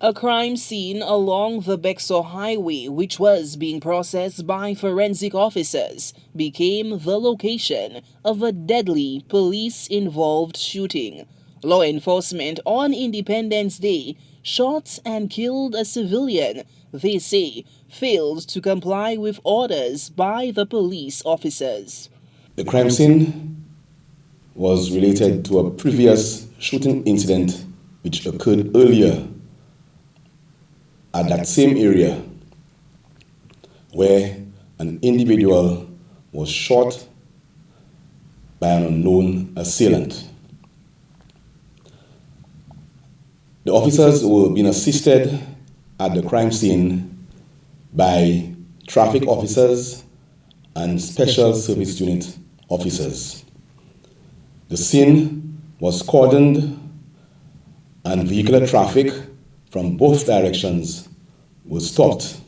A crime scene along the Bexon highway, which was being processed by forensic officers, became the location of a deadly police-involved shooting. Law enforcement on Independence Day shot and killed a civilian they say failed to comply with orders by the police officers. The crime scene was related to a previous shooting incident which occurred earlier at that same area, where an individual was shot by an unknown assailant. The officers were being assisted at the crime scene by traffic officers and special service unit officers. The scene was cordoned and vehicular traffic from both directions was stopped.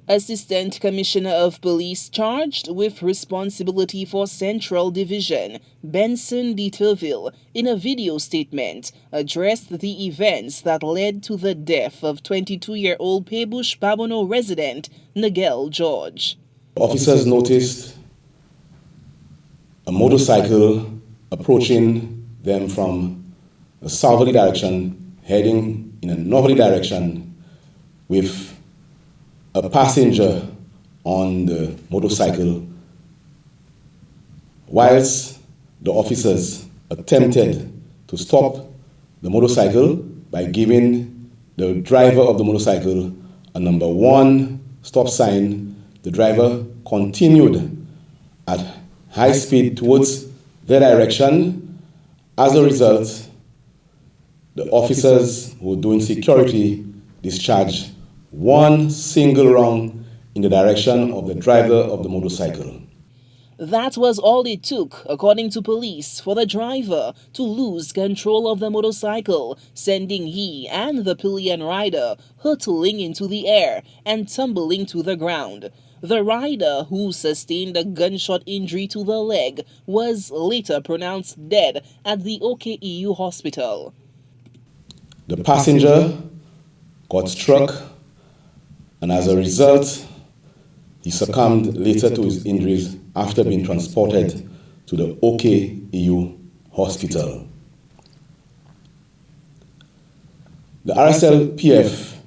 Assistant Commissioner of Police charged with responsibility for Central Division, Benson D'Iberville, in a video statement, addressed the events that led to the death of 22-year-old Paix Bouche Babonneau resident Nigel George. Officers noticed a motorcycle approaching them from a southerly direction, heading in a northerly direction, with a passenger on the motorcycle. Whilst the officers attempted to stop the motorcycle by giving the driver of the motorcycle a number 1 stop sign, the driver continued at high speed towards their direction. As a result, the officers who were doing security discharged 1 single round in the direction of the driver of the motorcycle. That was all it took, according to police, for the driver to lose control of the motorcycle, sending he and the pillion rider hurtling into the air and tumbling to the ground. The rider, who sustained a gunshot injury to the leg, was later pronounced dead at the OKEU hospital. The passenger got struck, and as a result, he succumbed later to his injuries after being transported to the OKEU hospital. The Rslpf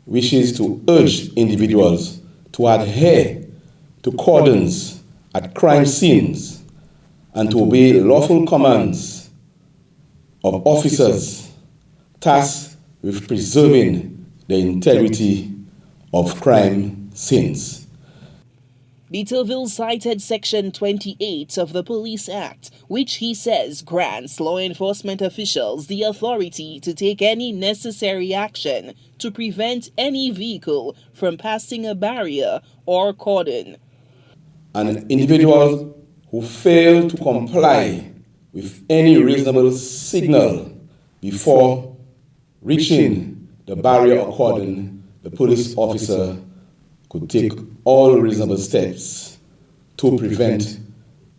wishes to urge individuals to adhere to cordons at crime scenes and to obey lawful commands of officers tasked with preserving the integrity of crime scenes. D'Iberville cited Section 28 of the Police Act, which he says grants law enforcement officials the authority to take any necessary action to prevent any vehicle from passing a barrier or cordon. An individual who failed to comply with any reasonable signal before reaching the barrier or cordon, the police officer could take all reasonable steps to prevent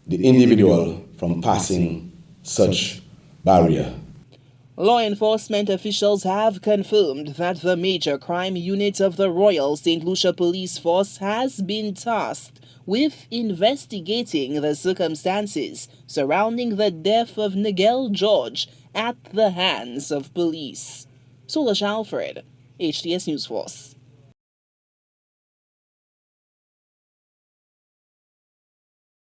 the individual from passing such barrier. Law enforcement officials have confirmed that the major crime unit of the Royal St. Lucia Police Force has been tasked with investigating the circumstances surrounding the death of Nigel George at the hands of police. Rslpf, HTS News Force.